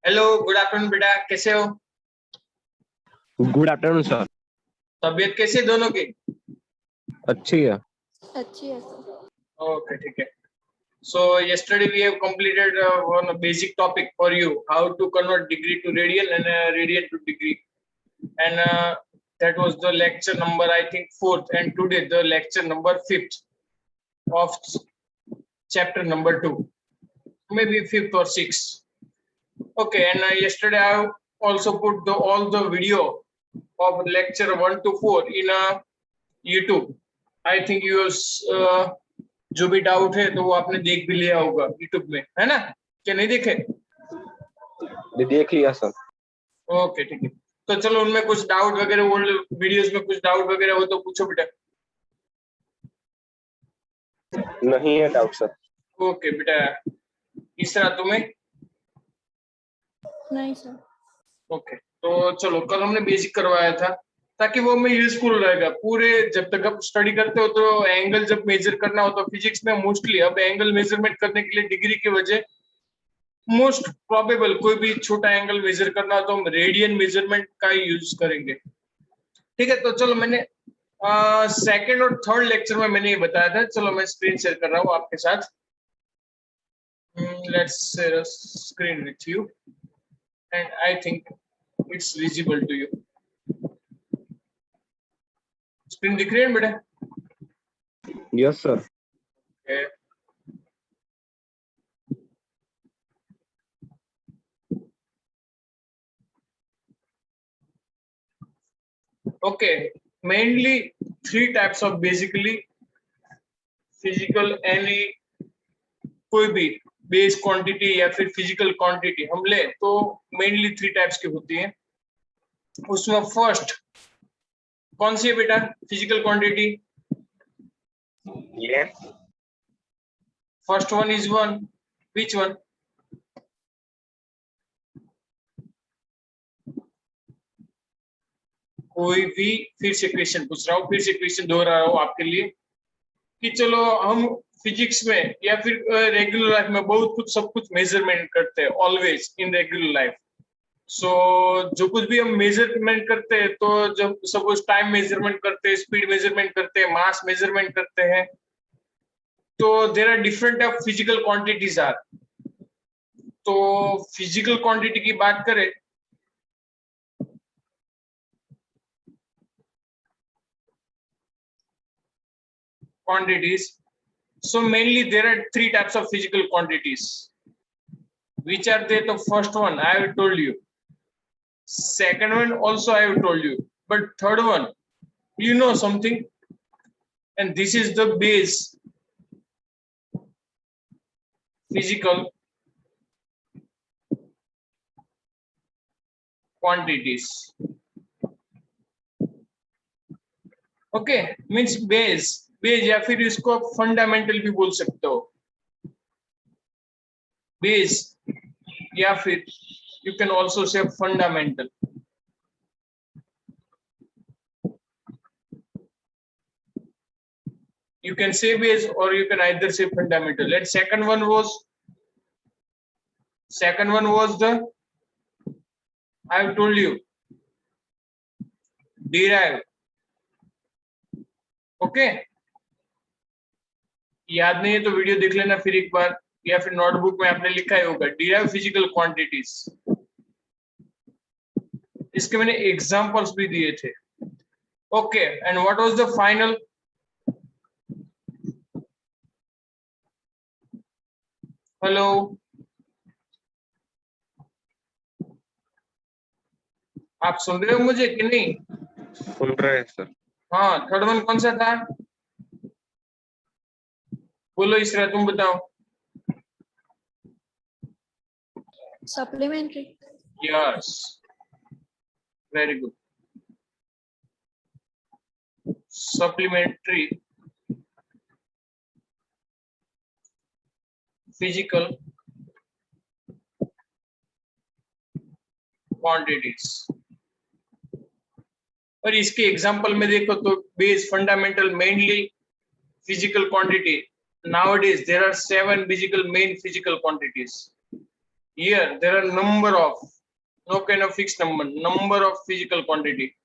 Hello, good afternoon बेटा, कैसे हो? Good afternoon sir. तबीयत कैसी है दोनों की? अच्छी है। अच्छी है सर। ओके, ठीक है. So yesterday we have completed one basic topic for you, how to convert degree to radian and radian to degree, and that was the lecture number, I think, fourth, and today the lecture number fifth of chapter number 2, maybe fifth or sixth. Okay, and yesterday I also put all the video of lecture 1 to 4 in YouTube. I think you जो भी doubt है तो वो आपने देख भी लिया होगा यूट्यूब में, है ना? क्या नहीं देखे? देख लिया सर। ओके, ठीक है. तो चलो, उनमें कुछ डाउट वगैरह, ओल्ड वीडियोस में कुछ डाउट वगैरह हो तो पूछो बेटा. नहीं है डाउट सर। ओके बेटा, तीसरा तुम्हें? नहीं सर. ओके, तो चलो, कल हमने बेसिक करवाया था ताकि वो हमें यूजफुल रहेगा पूरे. जब तक आप स्टडी करते हो तो एंगल जब मेजर करना हो तो फिजिक्स में मोस्टली अब एंगल मेजरमेंट करने के लिए डिग्री की वजह मोस्ट प्रोबेबल कोई भी छोटा एंगल मेजर करना हो तो हम रेडियन मेजरमेंट का ही यूज करेंगे. ठीक है, तो चलो, मैंने सेकंड और थर्ड लेक्चर में मैंने ये बताया था. चलो, मैं स्क्रीन शेयर कर रहा हूँ आपके साथ. Let's share screen with you and I think it's visible to you. Screen दिख रही है बेटा? Yes sir. Okay, mainly three types of basically physical any कोई भी बेस क्वांटिटी या फिर फिजिकल क्वांटिटी हम ले तो मेनली थ्री टाइप्स की होती है. उसमें फर्स्ट कौन सी है बेटा? Physical quantity. First one is one. Which one? कोई भी. फिर से क्वेश्चन पूछ रहा हूँ, फिर से क्वेश्चन दोहरा रहा हूँ आपके लिए कि चलो, हम फिजिक्स में या फिर रेगुलर लाइफ में बहुत कुछ सब कुछ मेजरमेंट करते हैं ऑलवेज इन रेगुलर लाइफ. सो जो कुछ भी हम मेजरमेंट करते हैं, तो जब सपोज टाइम मेजरमेंट करते हैं, स्पीड मेजरमेंट करते हैं, मास मेजरमेंट करते हैं, तो there are different type physical quantities are. तो फिजिकल क्वांटिटी की बात करें quantities, so mainly there are three types of physical quantities. Which are they? The first one I have told you, second one also I have told you, but third one, you know something, and this is the base physical quantities. Okay, means base या फिर इसको fundamental भी बोल सकते हो. Base या फिर you can also say fundamental. You can say base or you can either say fundamental. And second one was the, I have told you, derive. Okay, याद नहीं है तो वीडियो देख लेना फिर एक बार, या फिर नोटबुक में आपने लिखा ही होगा derive physical quantities. इसके मैंने एग्जांपल्स भी दिए थे. Okay, and what was the final? Hello, आप सुन रहे हो मुझे कि नहीं? सुन रहे हैं सर। हाँ, थर्ड वन कौन सा था? बोलो इसरा, तुम बताओ. Supplementary. Yes, very good. Supplementary physical quantities. और इसके एग्जांपल में देखो तो base, fundamental, mainly physical quantity. Nowadays there are 7 main physical quantities. Here there are number of, no kind of fixed number of physical quantities.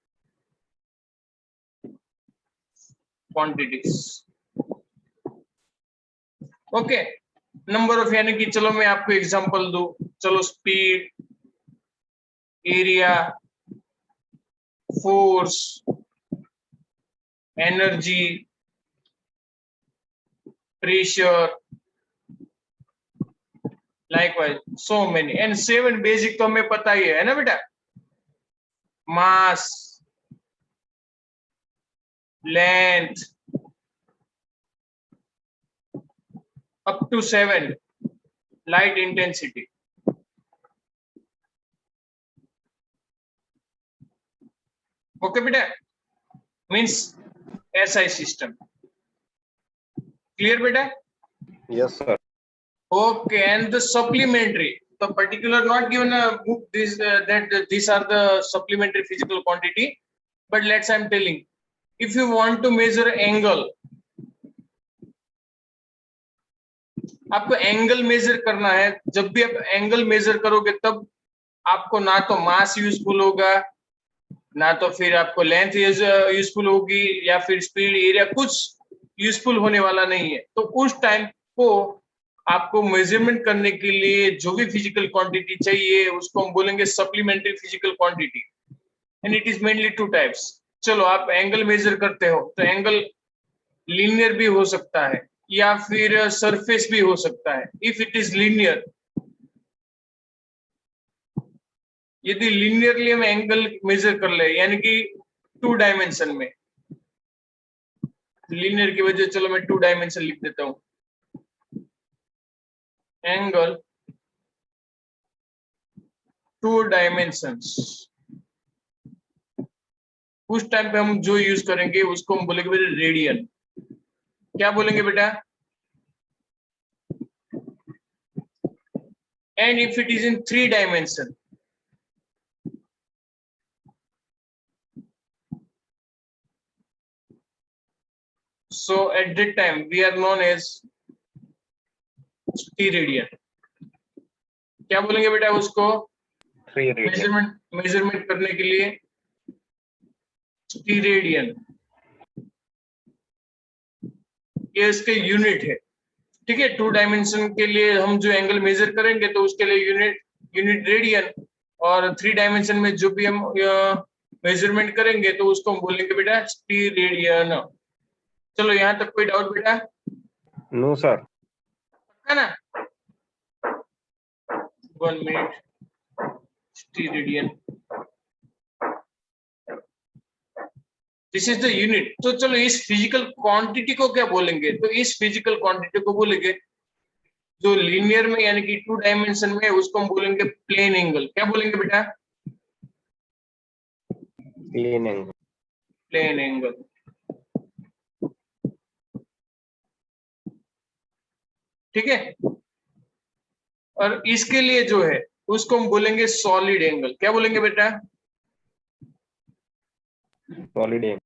Okay, number of यानी कि चलो मैं आपको एग्जांपल दूं, चलो speed, area, force, energy, pressure, likewise so many and 7 basic तो हमें पता ही है ना बेटा, मास, length, up to 7 light intensity. Okay beta, means SI system. Clear beta? Yes, sir. Okay, and the supplementary, the particular not given a book this that these are the supplementary physical quantity, but let's I'm telling, if you want to measure angle, आपको angle measure करना है, जब भी आप angle measure करोगे तब आपको ना तो मास यूजफुल होगा, ना तो फिर आपको लेंथ यूजफुल होगी, या फिर स्पीड, एरिया, कुछ यूजफुल होने वाला नहीं है। तो उस टाइम को आपको मेजरमेंट करने के लिए जो भी फिजिकल क्वांटिटी चाहिए उसको हम बोलेंगे supplementary physical quantity, and it is mainly 2 types. चलो आप एंगल मेजर करते हो तो एंगल लीनियर भी हो सकता है या फिर सरफेस भी हो सकता है। इफ इट इज लीनियर, यदि लीनियरली हम एंगल मेजर कर ले यानी कि 2 डायमेंशन में, लीनियर की वजह चलो मैं 2 डायमेंशन लिख देता हूं, एंगल 2 डायमेंशंस, उस टाइम पे हम जो यूज करेंगे उसको हम बोलेंगे बेटा रेडियन। क्या बोलेंगे बेटा? And if it is in 3 dimension, so at that time we are known as स्टीरेडियन। क्या बोलेंगे बेटा उसको? मेजरमेंट करने के लिए स्टीरेडियन, ये इसके यूनिट है। ठीक है, 2 डायमेंशन के लिए हम जो एंगल मेजर करेंगे तो उसके लिए यूनिट रेडियन, और 3 डायमेंशन में जो भी हम मेजरमेंट करेंगे तो उसको हम बोलेंगे बेटा स्टीरेडियन। चलो यहाँ तक कोई डाउट बेटा? No sir. है ना? 1 minute, steradian, this is the unit. तो चलो इस फिजिकल क्वांटिटी को क्या बोलेंगे? तो इस फिजिकल क्वांटिटी को बोलेंगे जो लीनियर में यानी कि 2 डायमेंशन में, उसको हम बोलेंगे प्लेन एंगल। क्या बोलेंगे बेटा? Plane angle. Plane angle. ठीक है, और इसके लिए जो है उसको हम बोलेंगे सॉलिड एंगल। क्या बोलेंगे बेटा? Solid angle.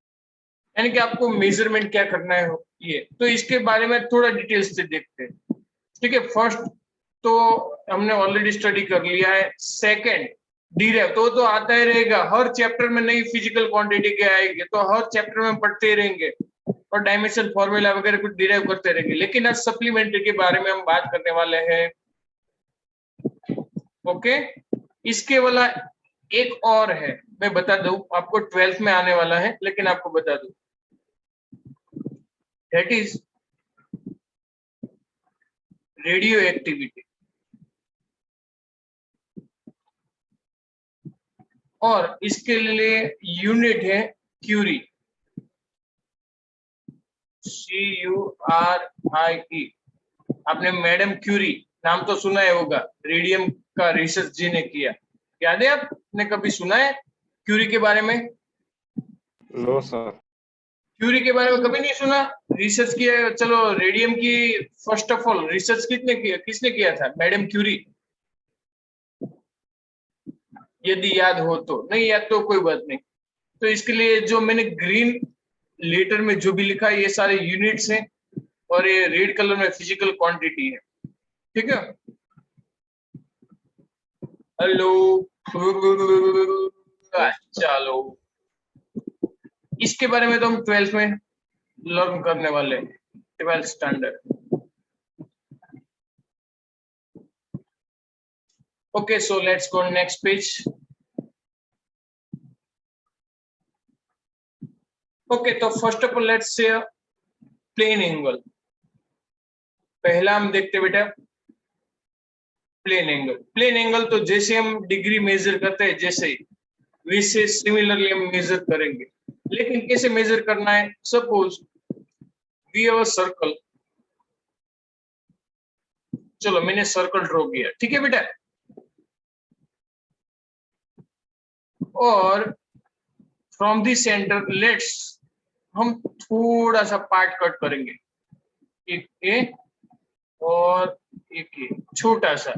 यानी कि आपको मेजरमेंट क्या करना है ये, तो इसके बारे में थोड़ा डिटेल्स से देखते हैं। ठीक है, फर्स्ट तो हमने ऑलरेडी स्टडी कर लिया है। सेकंड, डिराइव तो आता ही रहेगा, हर चैप्टर में नई फिजिकल क्वांटिटी क्या आएगी तो हर चैप्टर में पढ़ते ही रहेंगे, और डायमेंशन फॉर्मूला वगैरह कुछ डिराइव करते रहेंगे। लेकिन आज सप्लीमेंट्री के बारे में हम बात करने वाले हैं। ओके, इसके वाला एक और है, मैं बता दूं आपको, 12th में आने वाला है, लेकिन आपको बता दूं, दैट इज रेडियो एक्टिविटी, और इसके लिए यूनिट है क्यूरी, CURIE। आपने मैडम क्यूरी नाम तो सुना है होगा, रेडियम का रिसर्च जिन्हें किया, याद है? आपने कभी सुना है क्यूरी के बारे में? No sir. क्यूरी के बारे में कभी नहीं सुना? रिसर्च किया। चलो रेडियम की फर्स्ट ऑफ ऑल रिसर्च किसने किया था? Madam Curie. यदि याद हो तो, नहीं याद तो कोई बात नहीं। तो इसके लिए जो मैंने ग्रीन लेटर में जो भी लिखा है ये सारे यूनिट्स हैं, और ये रेड कलर में फिजिकल क्वांटिटी है। ठीक है, हेलो। चलो, इसके बारे में तो हम 12th में लर्न करने वाले हैं, 12th standard. Okay, so let's go next page. Okay, तो first of all let's say plane angle. पहला हम देखते हैं बेटा प्लेन एंगल। प्लेन एंगल तो जैसे हम डिग्री मेजर करते हैं जैसे वैसे सिमिलरली हम मेजर करेंगे, लेकिन कैसे मेजर करना है? Suppose we have a circle. चलो मैंने सर्कल ड्रॉ किया, ठीक है बेटा। और फ्रॉम दी सेंटर लेट्स हम थोड़ा सा पार्ट कट करेंगे, एक ए और एक ए, छोटा सा।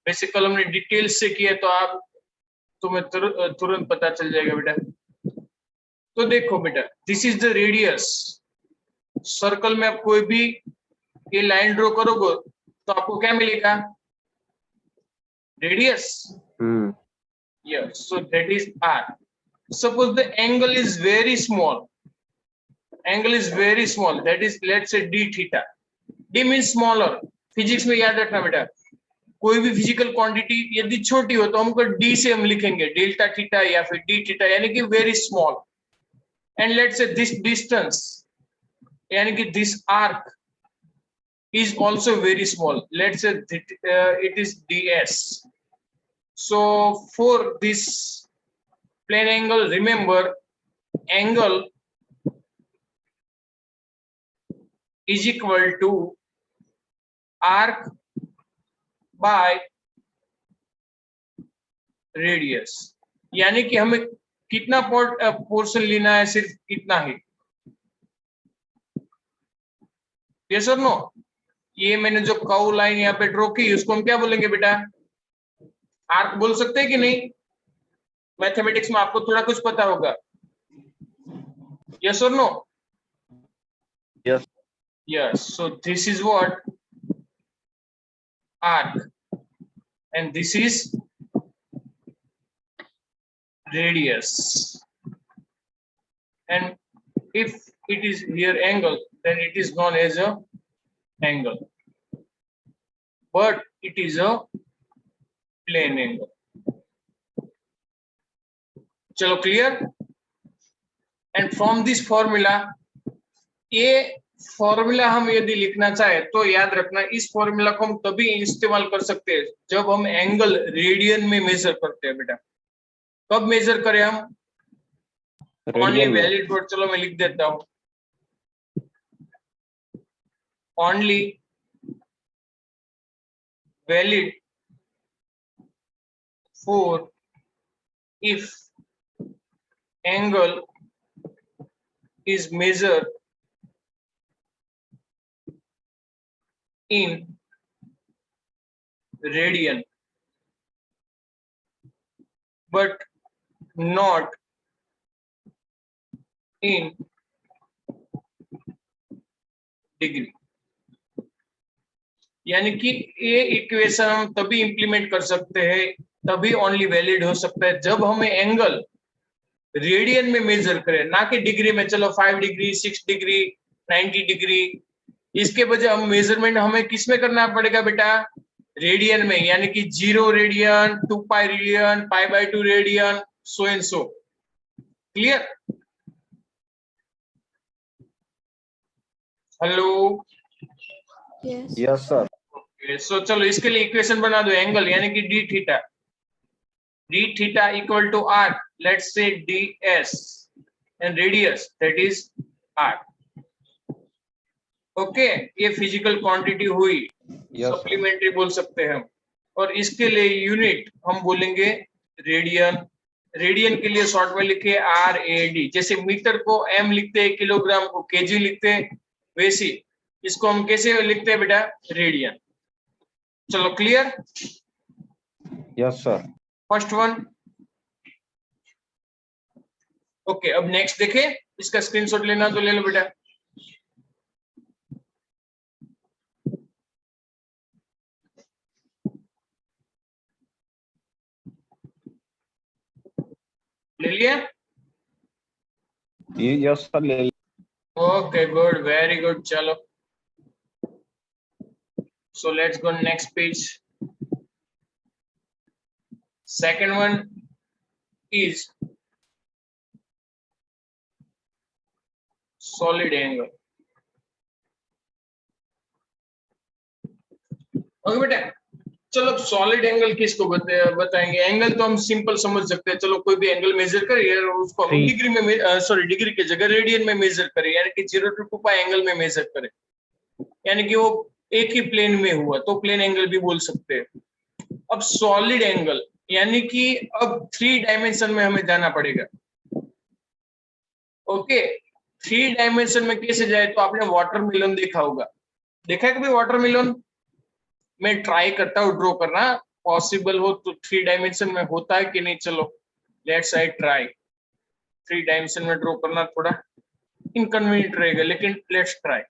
वैसे कल हमने डिटेल से किया तो आप तुम्हें तुरंत पता चल जाएगा बेटा। तो देखो बेटा, this is the radius. Circle में आप कोई भी ये लाइन ड्रॉ करोगे तो आपको क्या मिलेगा? Radius. Yes, so that is R. Suppose the angle is very small. Angle is very small. That is, let's say d theta. D means smaller. Physics में याद रखना बेटा, कोई भी फिजिकल क्वांटिटी यदि छोटी हो तो हमको d से हम लिखेंगे डेल्टा थीटा या फिर d थीटा, यानी कि very small. And let's say this distance यानी कि this arc is also very small. Let's say it is ds. So for this plane angle, remember angle is equal to arc by radius। यानी कि हमें कितना portion लेना है? सिर्फ इतना ही। यस और नो? ये मैंने जो कर्व लाइन यहाँ पे ड्रॉ की उसको हम क्या बोलेंगे बेटा? आर्क बोल सकते हैं कि नहीं? मैथमेटिक्स में आपको थोड़ा कुछ पता होगा। यस और no? Yes. Yes, so this is what arc and this is radius, and if it is here angle then it is known as a angle, but it is a plane angle। चलो clear? And from this formula, ये formula हम यदि लिखना चाहे तो याद रखना इस फॉर्मूला को हम तभी इस्तेमाल कर सकते हैं जब हम एंगल रेडियन में मेजर करते हैं बेटा। कब मेजर करें हम? ओनली वैलिड वर्ड, चलो मैं लिख देता हूं, only valid for if angle is measured in radian but not in degree। यानी कि ये इक्वेशन हम तभी इंप्लीमेंट कर सकते हैं, तभी ओनली वैलिड हो सकता है जब हमें एंगल रेडियन में मेजर करें, ना कि डिग्री में। चलो 5 डिग्री 6 डिग्री 90 डिग्री, इसके बजाय हम मेजरमेंट हमें किस में करना पड़ेगा बेटा? रेडियन में, यानी कि 0 radian, 2 pi radian, π/2 radian, so and so. Clear? Hello? Yes, sir. So चलो इसके लिए इक्वेशन बना दो, एंगल यानी कि D theta. d theta equal to r, let's say ds, and radius that is r। Okay, ये फिजिकल क्वांटिटी हुई, supplementary बोल सकते हैं हम। और इसके लिए यूनिट हम बोलेंगे रेडियन। रेडियन के लिए शॉर्ट में लिखे RAD। जैसे मीटर को m लिखते हैं, किलोग्राम को kg लिखते हैं, वैसे इसको हम कैसे लिखते हैं बेटा? रेडियन। चलो clear? Yes, sir. First one. Okay, अब नेक्स्ट देखें, इसका स्क्रीनशॉट लेना तो ले लो बेटा। लिया? यस सर ले लिया। Okay, good, very good. चलो. So let's go next page. Second one is solid angle. Okay बेटा, चलो सॉलिड एंगल किसको बताएंगे? एंगल तो हम सिंपल समझ सकते हैं, चलो कोई भी एंगल मेजर करिए और उसको हम डिग्री में सॉरी डिग्री की जगह रेडियन में मेजर करें, यानी कि 0 to 2 पाई एंगल में मेजर करें, यानी कि वो एक ही प्लेन में हुआ तो प्लेन एंगल भी बोल सकते हैं। अब सॉलिड एंगल यानी कि अब 3 डायमेंशन में हमें जाना पड़ेगा। ओके, 3 डायमेंशन में कैसे जाए? तो आपने वाटरमेलन देखा होगा, देखा है कभी वाटरमेलन? मैं ट्राई करता हूँ ड्रॉ करना, पॉसिबल हो तो 3 डायमेंशन में होता है कि नहीं। चलो लेट्स आई ट्राई। 3 डायमेंशन में ड्रॉ करना थोड़ा इनकन्वीनियंट रहेगा, लेकिन लेट्स ट्राई।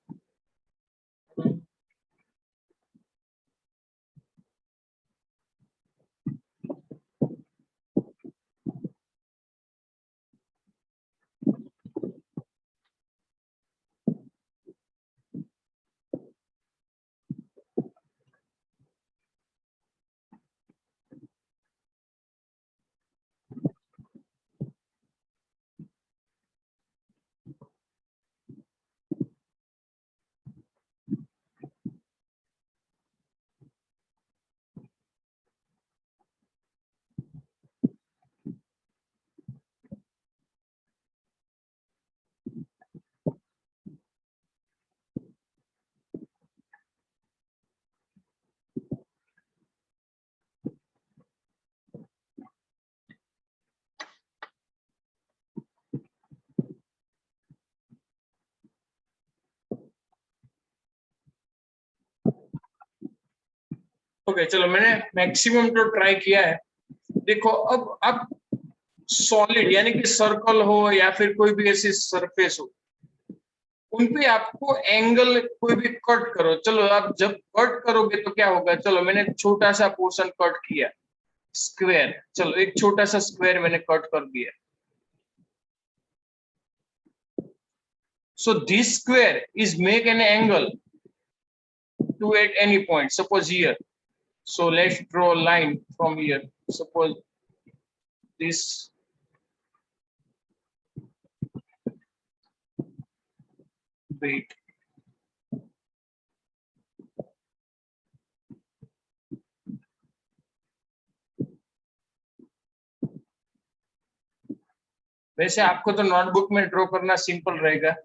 ओके चलो, मैंने मैक्सिमम तो ट्राई किया है। देखो अब आप सॉलिड यानी कि सर्कल हो या फिर कोई भी ऐसी सरफेस हो, उनपे आपको एंगल कोई भी कट करो। चलो आप जब कट करोगे तो क्या होगा? चलो मैंने छोटा सा पोर्शन कट किया, स्क्वायर, चलो एक छोटा सा स्क्वायर मैंने कट कर दिया। So this square is make an angle to at any point. Suppose here. So let's draw a line from here. Suppose this. Wait. वैसे आपको तो नोटबुक में ड्रॉ करना सिंपल रहेगा।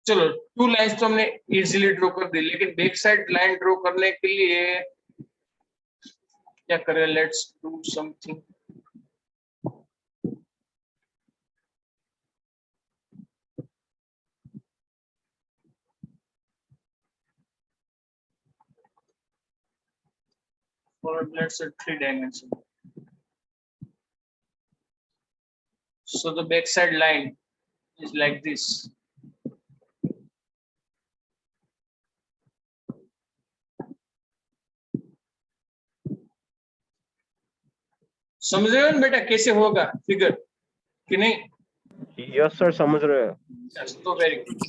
चलो 2 लाइंस तो हमने इजीली ड्रॉ कर दी, लेकिन बैक साइड लाइन ड्रॉ करने के लिए क्या करें? Let's do something. For let's say 3 dimension. So the back side line is like this. समझ रहे हो ना बेटा कैसे होगा फिगर कि नहीं? यस सर समझ रहे हैं। तो वेरी गुड।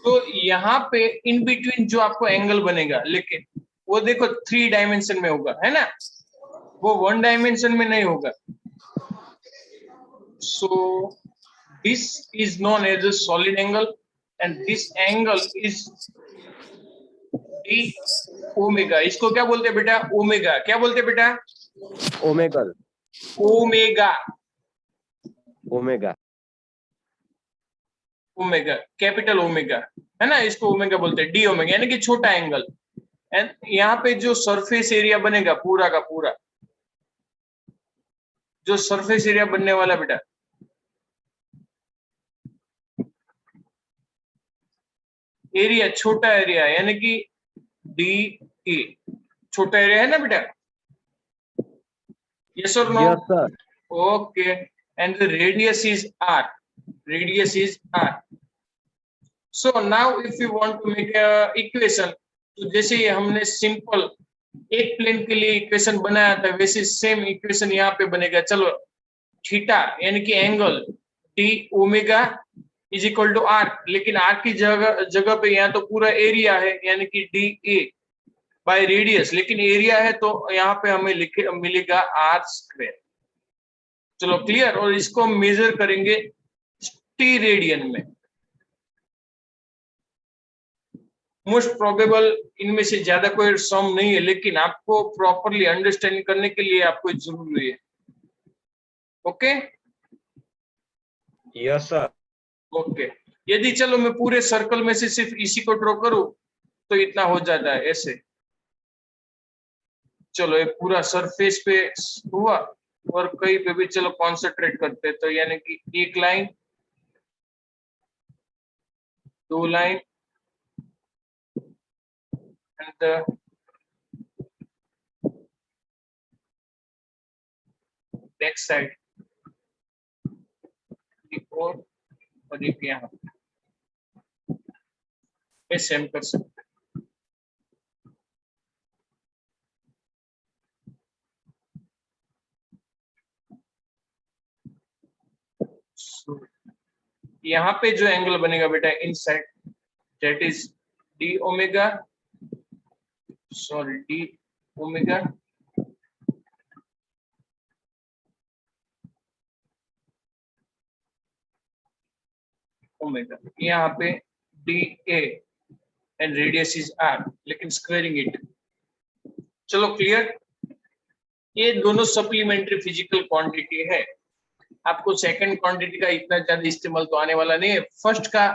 तो यहाँ पे इन बिटवीन जो आपको एंगल बनेगा, लेकिन वो देखो 3 डायमेंशन में होगा, है ना? वो 1 डायमेंशन में नहीं होगा। So this is known as a solid angle and this angle is D omega. इसको क्या बोलते हैं बेटा? ओमेगा। क्या बोलते हैं बेटा? Omegle. Omega. Omega. Omega, capital omega, है ना? इसको ओमेगा बोलते हैं, डी ओमेगा, यानी कि छोटा एंगल। एंड यहाँ पे जो सरफेस एरिया बनेगा पूरा का पूरा, जो सरफेस एरिया बनने वाला बेटा, एरिया छोटा एरिया यानी कि डी ए, छोटा एरिया है ना बेटा? यस और no? Yes sir. Okay, and the radius is R. Radius is R. So now if you want to make a equation, तो जैसे ये हमने सिंपल एक प्लेन के लिए इक्वेशन बनाया था वैसे सेम इक्वेशन यहाँ पे बनेगा। चलो थीटा यानी कि angle D omega is equal to R, लेकिन आर की जगह जगह पे यहाँ तो पूरा एरिया है यानी कि डी ए बाय रेडियस, लेकिन एरिया है तो यहाँ पे हमें लिखे मिलेगा आर स्क्वायर। चलो क्लियर। और इसको हम मेजर करेंगे टी रेडियन में। मोस्ट प्रोबेबल इनमें से ज्यादा कोई सम नहीं है, लेकिन आपको प्रॉपरली अंडरस्टैंड करने के लिए आपको जरूरी है। Okay yes sir. ओके। यदि चलो मैं पूरे सर्कल में से सिर्फ इसी को ड्रॉ करूं तो इतना हो जाता है ऐसे। चलो ये पूरा सरफेस पे हुआ और कहीं पे भी चलो कॉन्सेंट्रेट करते हैं, तो यानी कि एक लाइन, दो लाइन एंड बैक साइड, एक और एक यहाँ पे सेम कर सकते हैं। यहाँ पे जो एंगल बनेगा बेटा inside, that is D omega, sorry D omega omega, यहाँ पे D A and radius is R, लेकिन स्क्वायरिंग इट। चलो क्लियर। ये दोनों सप्लीमेंट्री फिजिकल क्वांटिटी है। आपको सेकंड क्वांटिटी का इतना ज्यादा इस्तेमाल तो आने वाला नहीं है, फर्स्ट का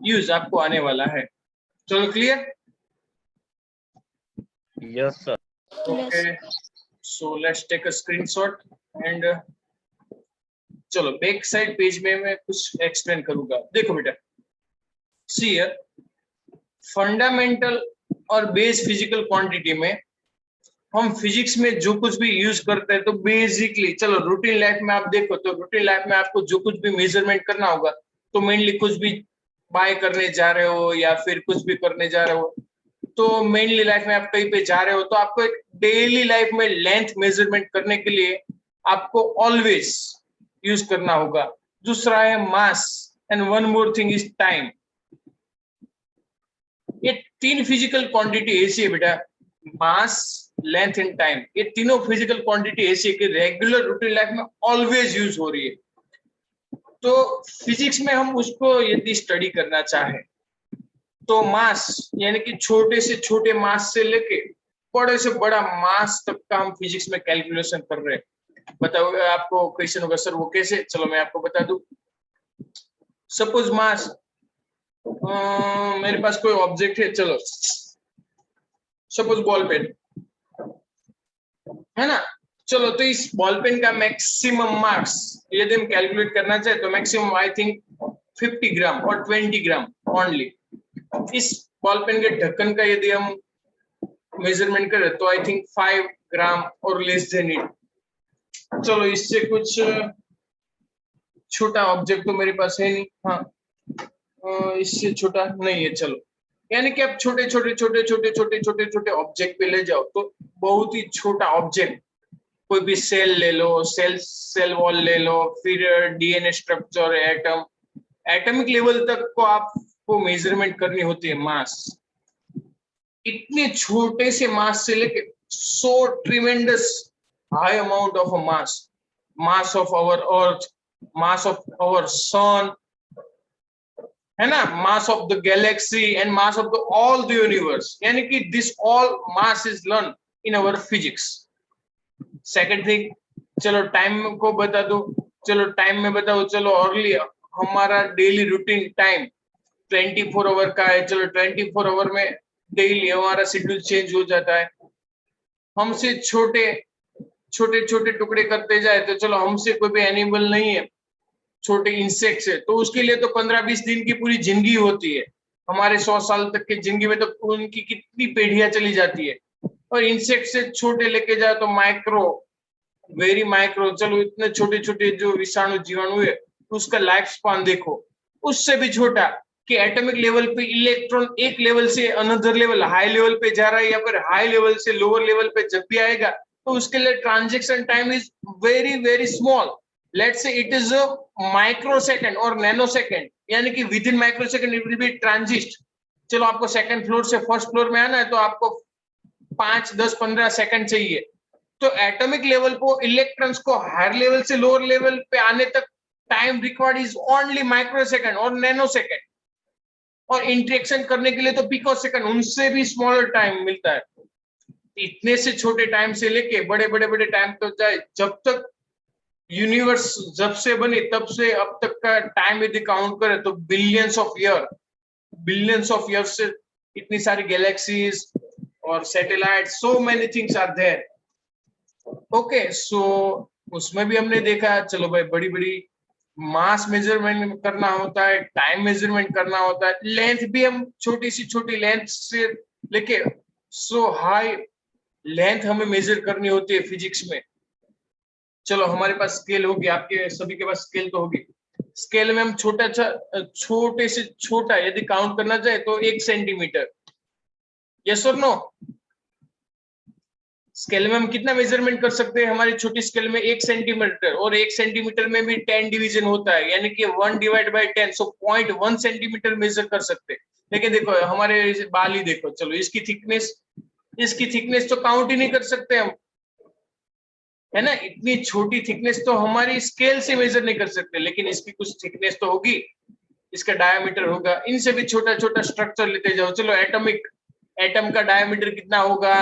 यूज आपको आने वाला है। चलो clear. Yes sir. Okay so let's take a screenshot and चलो बैक साइड पेज में मैं कुछ एक्सप्लेन करूंगा। देखो बेटा, सी हियर, फंडामेंटल और बेस फिजिकल क्वांटिटी में हम फिजिक्स में जो कुछ भी यूज करते हैं तो बेसिकली, चलो रूटीन लाइफ में आप देखो तो रूटीन लाइफ में आपको जो कुछ भी मेजरमेंट करना होगा तो मेनली कुछ भी बाय करने जा रहे हो या फिर कुछ भी करने जा रहे हो, तो मेनली लाइफ में आप कहीं पे जा रहे हो तो आपको एक डेली लाइफ में लेंथ मेजरमेंट करने के लिए आपको ऑलवेज यूज करना होगा। दूसरा है mass and one more thing is time. ये तीन फिजिकल क्वांटिटी ऐसी है बेटा, मास, लेंथ एंड टाइम, ये तीनों फिजिकल क्वांटिटी ऐसी है कि रेगुलर रूटीन लाइफ में ऑलवेज यूज हो रही है। तो फिजिक्स में हम उसको यदि स्टडी करना चाहे तो मास यानी कि छोटे से छोटे मास से लेके बड़े से बड़ा मास तक का हम फिजिक्स में कैलकुलेशन कर रहे हैं। बताओ आपको क्वेश्चन होगा सर वो कैसे, चलो मैं आपको बता दूं। सपोज मास, मेरे पास कोई ऑब्जेक्ट है, चलो सपोज बॉल पेन है ना, चलो तो इस बॉल पेन का मैक्सिमम मास यदि हम कैलकुलेट करना चाहे तो मैक्सिमम आई थिंक 50 ग्राम और 20 ग्राम ओनली। इस बॉल पेन के ढक्कन का यदि हम मेजरमेंट करें तो आई थिंक 5 ग्राम और लेस देन इट। चलो इससे कुछ छोटा ऑब्जेक्ट तो मेरे पास है नहीं, हाँ इससे छोटा नहीं है। चलो यानी कि आप छोटे छोटे छोटे छोटे छोटे छोटे छोटे ऑब्जेक्ट पे ले जाओ तो बहुत ही छोटा ऑब्जेक्ट, कोई भी सेल ले लो, सेल वॉल ले लो, फिर DNA structure, atom, atomic level तक को आपको मेजरमेंट करनी होती है मास। इतने छोटे से मास से लेके so tremendous high amount of mass, mass of our earth, mass of our sun, है ना, mass of the galaxy and mass of the all the universe, यानी कि this all mass is learn in our physics. Second thing, चलो time को बता दो, चलो time में बताओ, चलो अर्ली हमारा डेली रूटीन टाइम 24 आवर का है, चलो 24 आवर में डेली हमारा शेड्यूल चेंज हो जाता है। हमसे छोटे छोटे छोटे टुकड़े करते जाए तो चलो हमसे कोई भी एनिमल नहीं है, छोटे इंसेक्ट्स है, तो उसके लिए तो 15-20 दिन की पूरी जिंदगी होती है। हमारे 100 साल तक की जिंदगी में तो उनकी कितनी पीढ़ियां चली जाती है। और इंसेक्ट से छोटे लेके जाए तो माइक्रो, वेरी माइक्रो, चलो इतने छोटे छोटे जो विषाणु जीवाणु है उसका लाइफ स्पान देखो, उससे भी छोटा कि एटॉमिक लेवल पे इलेक्ट्रॉन एक लेवल से अनदर लेवल हाई लेवल पे जा रहा है या फिर हाई लेवल से लोअर लेवल पे जब भी आएगा तो उसके लिए transaction time is very very small. Let's say it is a micro second और नैनो सेकेंड, यानी कि within micro second it will be transit. चलो आपको सेकंड फ्लोर से फर्स्ट फ्लोर में आना है तो आपको 5, 10, 15 सेकंड चाहिए. तो एटॉमिक लेवल को इलेक्ट्रॉन्स को हायर लेवल से लोअर लेवल पे आने तक time required is only micro second और नैनो सेकंड. और इंटरेक्शन करने के लिए तो पिको सेकंड, उनसे भी स्मॉलर टाइम मिलता है. इतने से छोटे टाइम से लेके बड़े बड़े बड़े टाइम तो जाए, जब तक यूनिवर्स जब से बने तब से अब तक का टाइम यदि काउंट करें तो बिलियंस ऑफ ईयर से इतनी सारी गैलेक्सीज और satellite, so many things are there. Okay, so उसमें भी हमने देखा, चलो भाई बड़ी बड़ी मास मेजरमेंट करना होता है, टाइम मेजरमेंट करना होता है, लेंथ भी हम छोटी सी छोटी लेंथ से लेके सो हाई लेंथ हमें मेजर करनी होती है फिजिक्स में. चलो हमारे पास स्केल होगी, आपके सभी के पास स्केल तो होगी. स्केल में हम छोटे से छोटा यदि काउंट करना चाहे तो 1 सेंटीमीटर. यस और नो? स्केल में हम कितना मेजरमेंट कर सकते हैं? हमारी छोटी स्केल में 1 सेंटीमीटर, और 1 सेंटीमीटर में भी 10 डिवीजन होता है, यानी कि 1 divide by 10, so 0.1 centimetre measure कर सकते हैं. लेकिन देखो हमारे बाल ही देखो, चलो इसकी थिकनेस तो काउंट ही नहीं कर सकते हम, है ना. इतनी छोटी थिकनेस तो हमारी स्केल से मेजर नहीं कर सकते, लेकिन इसकी कुछ थिकनेस तो होगी, इसका डायमीटर होगा. इनसे भी छोटा छोटा स्ट्रक्चर लेते जाओ. चलो एटम का डायमीटर कितना होगा,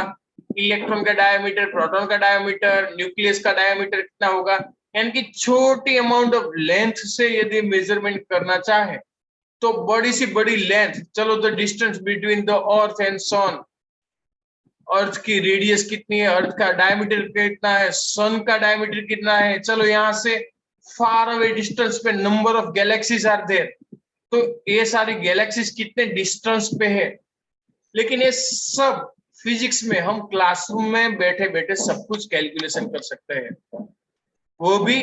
इलेक्ट्रॉन का डायमीटर, प्रोटॉन का डायमीटर, न्यूक्लियस का डायमीटर कितना होगा, यानी कि छोटी अमाउंट ऑफ लेंथ से यदि मेजरमेंट करना चाहे तो बड़ी सी बड़ी लेंथ. चलो the distance between the earth and sun, earth की रेडियस कितनी है, अर्थ का डायमीटर कितना है, सन का डायमीटर कितना है. चलो यहाँ से फार अवे डिस्टेंस पे number of galaxies are there, तो ये सारी गैलेक्सीज कितने डिस्टेंस पे है. लेकिन ये सब फिजिक्स में हम क्लासरूम में बैठे बैठे सब कुछ कैलकुलेशन कर सकते हैं, वो भी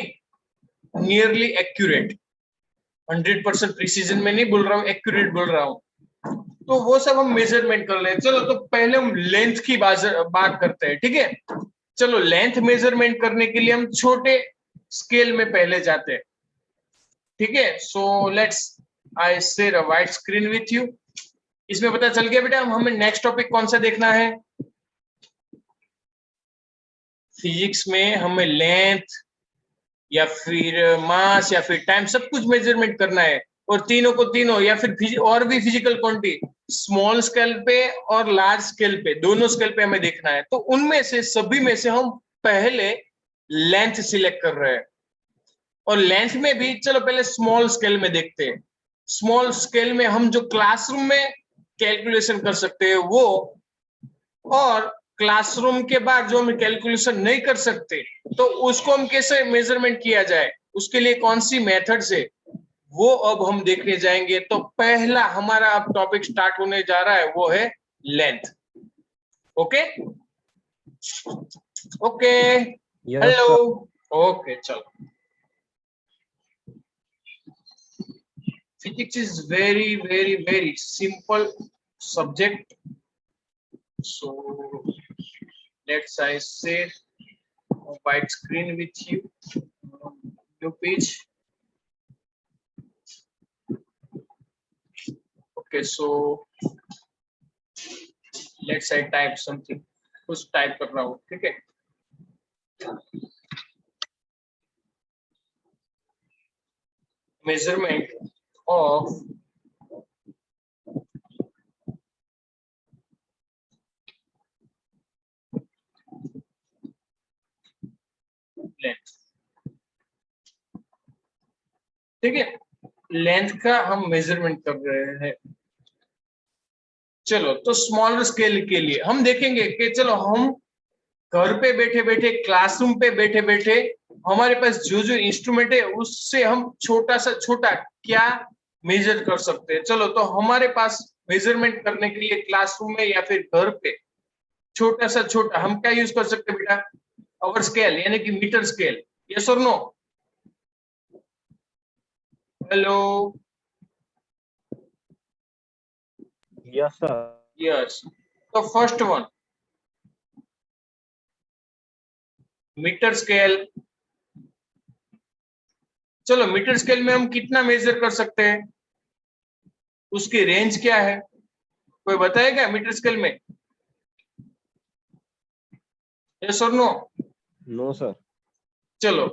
नियरली एक्यूरेट. 100% प्रिसीजन में नहीं बोल रहा हूँ, एक्यूरेट बोल रहा हूँ. तो वो सब हम मेजरमेंट कर ले. चलो तो पहले हम लेंथ की बात करते हैं, ठीक है. चलो लेंथ मेजरमेंट करने के लिए हम छोटे स्केल में पहले जाते हैं, ठीक है. So let's I share a wide screen with you. इसमें पता चल गया बेटा हमें नेक्स्ट टॉपिक कौन सा देखना है. फिजिक्स में हमें लेंथ या फिर मास या फिर टाइम सब कुछ मेजरमेंट करना है, और तीनों या फिर और भी फिजिकल क्वांटिटी स्मॉल स्केल पे और लार्ज स्केल पे, दोनों स्केल पे हमें देखना है. तो उनमें से सभी में से हम पहले लेंथ सिलेक्ट कर रहे हैं. और लेंथ में भी चलो पहले स्मॉल स्केल में देखते हैं. स्मॉल स्केल में हम जो क्लासरूम में कैलकुलेशन कर सकते हैं वो, और क्लासरूम के बाद जो हम कैलकुलेशन नहीं कर सकते तो उसको हम कैसे मेजरमेंट किया जाए, उसके लिए कौन सी मेथड से, वो अब हम देखने जाएंगे. तो पहला हमारा अब टॉपिक स्टार्ट होने जा रहा है वो है length. Okay okay, Yes, hello. sir. Okay चलो. Physics is very, very, very simple subject. So let's I share a white screen with you. New page. Okay, so let's I type something. कुछ type कर रहा हूँ, ठीक है. Measurement of length, ठीक है. Length का हम मेजरमेंट कर रहे हैं. चलो तो स्मॉलर स्केल के लिए हम देखेंगे कि चलो हम घर पे बैठे बैठे, क्लासरूम पे बैठे बैठे हमारे पास जो जो इंस्ट्रूमेंट है उससे हम छोटा सा छोटा क्या मेजर कर सकते हैं. चलो तो हमारे पास मेजरमेंट करने के लिए क्लासरूम में या फिर घर पे छोटा सा छोटा हम क्या यूज कर सकते हैं बेटा, आवर स्केल, यानी कि मीटर स्केल. यस और no? Hello Yes, sir. Yes. तो फर्स्ट वन मीटर स्केल. चलो मीटर स्केल में हम कितना मेजर कर सकते हैं, उसकी रेंज क्या है, कोई बताएगा मीटर स्केल में? यस और नो? No, sir. चलो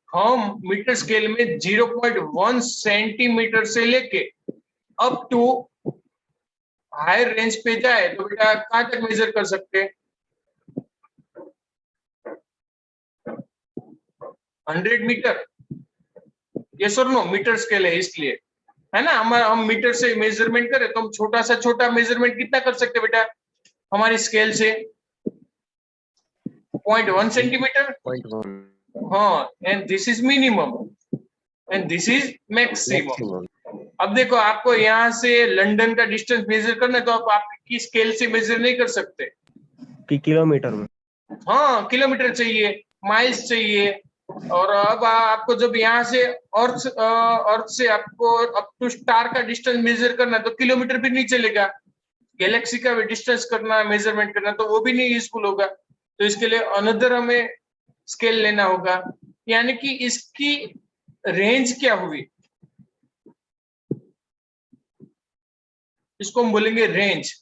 हम मीटर स्केल में 0.1 सेंटीमीटर से लेके अप टू हायर रेंज पे जाए तो बेटा कहां तक मेजर कर सकते हैं? 100 मीटर. यस और नो? मीटर स्केल है इसलिए, है ना. हम मीटर से मेजरमेंट करें तो हम छोटा सा छोटा मेजरमेंट कितना कर सकते हैं बेटा हमारी स्केल से? 0.1 सेंटीमीटर. 0.1 हाँ, and this is minimum and this is maximum. maximum. अब देखो आपको यहाँ से लंदन का डिस्टेंस मेजर करना है तो आप आपकी स्केल से मेजर नहीं कर सकते. कि किलोमीटर में. हाँ, किलोमीटर चाहिए, माइल्स चाहिए. और अब आपको जब यहाँ से अर्थ से आपको अप टू स्टार का डिस्टेंस मेजर करना है तो किलोमीटर भी नहीं चलेगा. गैलेक्सी का डिस्टेंस करना, मेजरमेंट करना तो वो भी नहीं यूजफुल होगा. तो इसके लिए अनदर हमें स्केल लेना होगा. यानी कि इसकी रेंज क्या हुई, इसको हम बोलेंगे रेंज.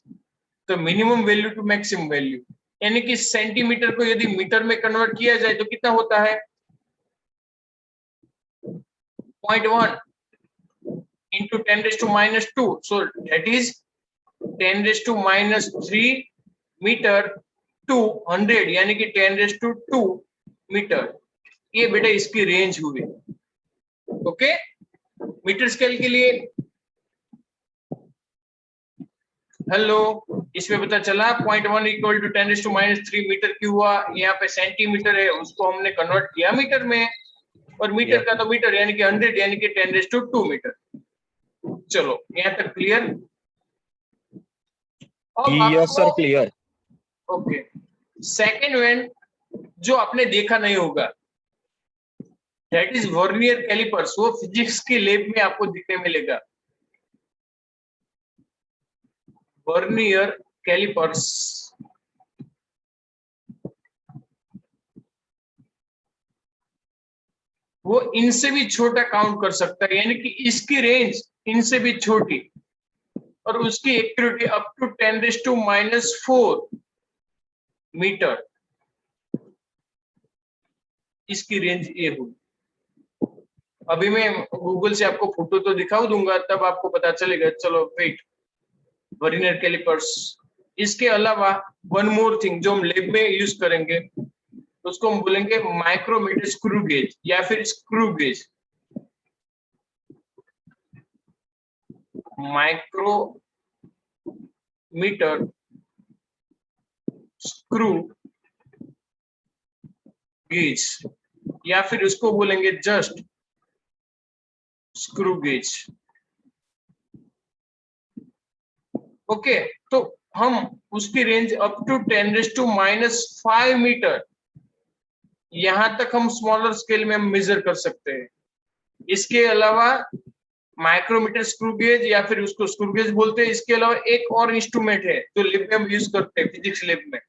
तो minimum value to maximum value, यानी कि सेंटीमीटर को यदि मीटर में कन्वर्ट किया जाए तो कितना होता है? 0.1 into 10 raised to minus 2, so that is 10 raised to minus 3 metre to 100, यानी कि 10 raised to 2 मीटर. ये बेटा इसकी रेंज हुई. ओके, मीटर स्केल के लिए. हेलो, इसमें पता चला 0.1 equal to 10 raised to minus 3 metre क्यों हुआ. यहाँ पे सेंटीमीटर है, उसको हमने कन्वर्ट किया मीटर में, और मीटर Yes. का तो मीटर यानी कि 100 यानी कि 10 raised to 2 मीटर. चलो यहाँ तक clear? Yes, sir. Clear. Okay. Second one जो आपने देखा नहीं होगा, दैट इज वर्नियर कैलिपर्स. वो फिजिक्स के लैब में आपको दिखने मिलेगा. वर्नियर कैलिपर्स, वो इनसे भी छोटा काउंट कर सकता है, यानी कि इसकी रेंज इनसे भी छोटी, और उसकी accuracy up to 10 raised to minus 4 metre. इसकी रेंज ये होगी. अभी मैं गूगल से आपको फोटो तो दिखा दूंगा, तब आपको पता चलेगा. चलो वेट, वर्नियर कैलिपर्स. इसके अलावा वन मोर थिंग जो हम लैब में यूज करेंगे, उसको हम बोलेंगे माइक्रोमीटर स्क्रू गेज या फिर screw gauge. Micrometer screw gauge या फिर उसको बोलेंगे जस्ट स्क्रू गेज. ओके, तो हम उसकी range up to 10 raised to minus 5 metre, यहां तक हम स्मॉलर स्केल में मेजर कर सकते हैं. इसके अलावा माइक्रोमीटर स्क्रू गेज या फिर उसको स्क्रू गेज बोलते हैं. इसके अलावा एक और इंस्ट्रूमेंट है जो लैब में हम यूज करते हैं, फिजिक्स लैब में,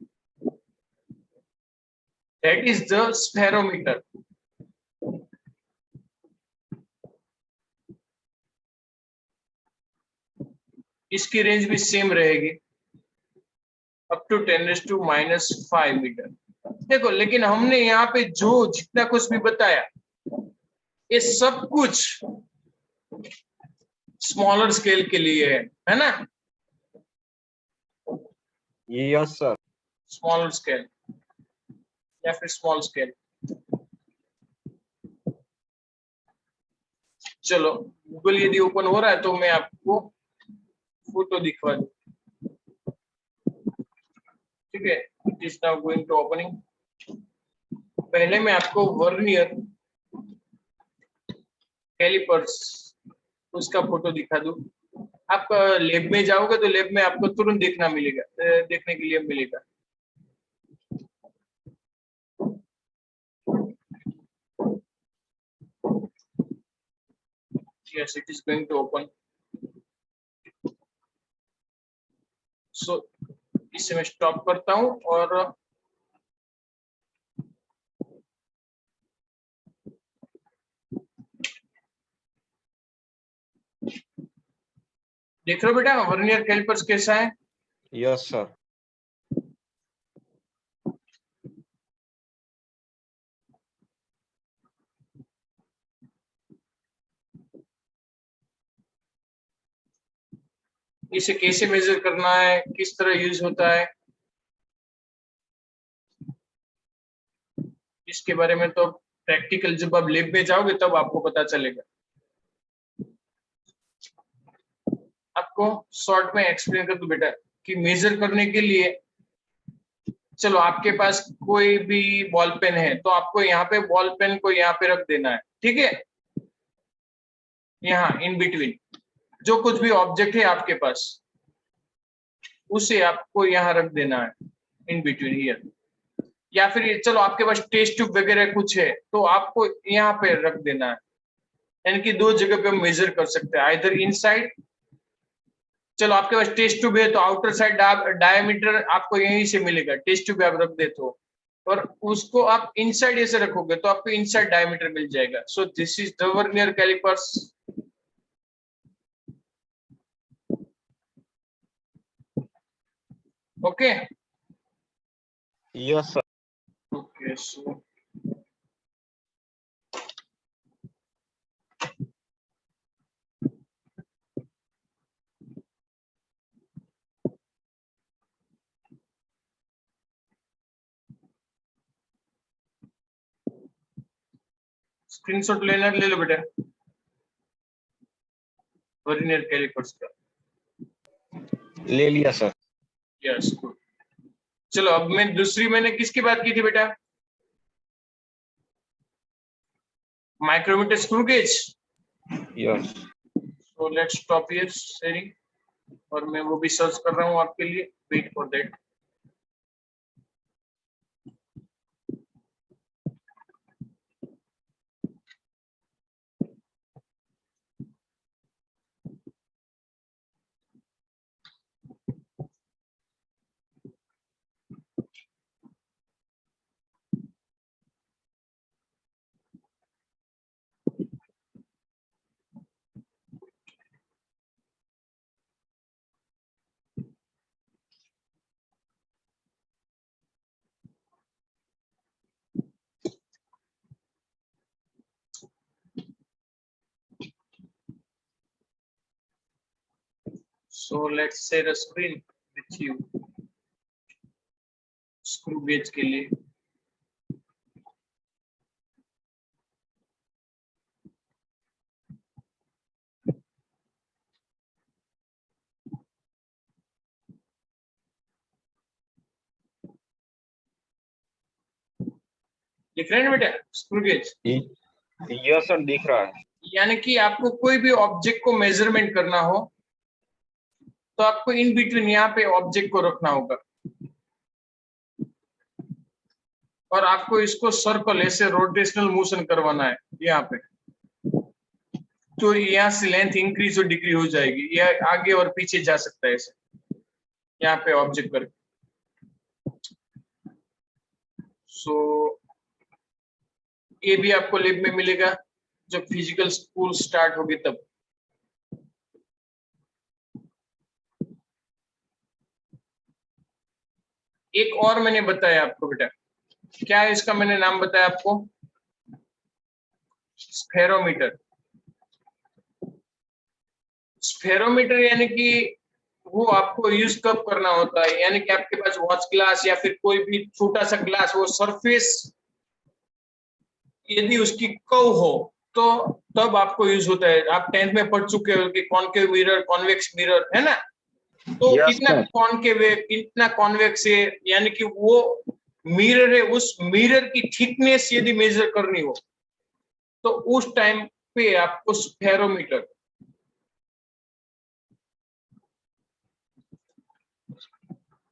दैट इज द स्फेरोमीटर. इसकी रेंज भी सेम रहेगी, up to 10 raised to minus 5 metre. देखो, लेकिन हमने यहाँ पे जो जितना कुछ भी बताया, ये सब कुछ स्मॉलर स्केल के लिए है ना. Yes, sir. स्मॉलर स्केल या फिर स्मॉल स्केल. चलो गूगल यदि ओपन हो रहा है तो मैं आपको फोटो दिखवा दूं. ठीक है, it is now going to opening. पहले मैं आपको वर्नियर कैलिपर्स उसका फोटो दिखा दूं. आप लैब में जाओगे तो लैब में आपको तुरंत देखना मिलेगा, देखने के लिए मिलेगा. Yes, it is going to open. सो इसे मैं स्टॉप करता हूं और देख रहे हो बेटा वर्नियर कैलिपर्स कैसा है? Yes, sir. इसे कैसे मेजर करना है, किस तरह यूज होता है, इसके बारे में तो प्रैक्टिकल जब आप लैब में जाओगे तब आपको पता चलेगा। आपको शॉर्ट में एक्सप्लेन कर दूं बेटा कि मेजर करने के लिए, चलो आपके पास कोई भी बॉल पेन है तो आपको यहाँ पे बॉल पेन को यहाँ पे रख देना है, ठीक है? यहाँ इन बिटवीन जो कुछ भी ऑब्जेक्ट है आपके पास उसे आपको यहाँ रख देना है इन बिटवीन हियर। या फिर चलो आपके पास टेस्ट ट्यूब वगैरह कुछ है तो आपको यहाँ पे रख देना है। यानी कि दो जगह पे हम मेजर कर सकते हैं, आइदर इनसाइड, चलो आपके पास टेस्ट ट्यूब है तो आउटर साइड डायमीटर आपको यहीं से मिलेगा, टेस्ट ट्यूब आप रख दे तो, और उसको आप इनसाइड ऐसे रखोगे तो आपको इनसाइड डायमीटर मिल जाएगा। So this is the vernier callipers. Okay Yes, sir. Okay so screenshot लेना ले लो बेटा वर्नियर कैलिपर्स का। ले लिया सर। Yes good. चलो अब मैं दूसरी, मैंने किसकी बात की थी बेटा? Micrometer screw gauge. Yes. So let's stop here sharing और मैं वो भी सर्च कर रहा हूँ आपके लिए, wait for that. So let's share a screen with you screw gauge के लिए। दिख रहा है ना बेटा स्क्रू गेज? Yes, sir. दिख रहा है। यानी कि आपको कोई भी ऑब्जेक्ट को मेजरमेंट करना हो तो आपको इन बिटवीन यहाँ पे ऑब्जेक्ट को रखना होगा और आपको इसको सर्कल ऐसे रोटेशनल मोशन करवाना है यहाँ पे, तो यहाँ से लेंथ इंक्रीज और डिक्रीज हो जाएगी, यह आगे और पीछे जा सकता है ऐसे यहाँ पे ऑब्जेक्ट करके। सो ये भी आपको लैब में मिलेगा जब फिजिकल स्कूल स्टार्ट होगी तब। एक और मैंने बताया आपको बेटा, क्या है इसका मैंने नाम बताया आपको? स्फेरोमीटर। स्फेरोमीटर यानी कि वो आपको यूज कब करना होता है, यानी कि आपके पास वॉच ग्लास या फिर कोई भी छोटा सा ग्लास, वो सरफेस यदि उसकी कर्व हो तो तब आपको यूज होता है। आप 10th में पढ़ चुके हो कि कॉनकेव मिरर, कॉन्वेक्स मिरर, है ना? तो Yes, कितना sir. कॉनकेव है कितना कॉन्वेक्स है, यानी कि वो मिरर है, उस मिरर की थिकनेस यदि मेजर करनी हो तो उस टाइम पे आपको स्फेरोमीटर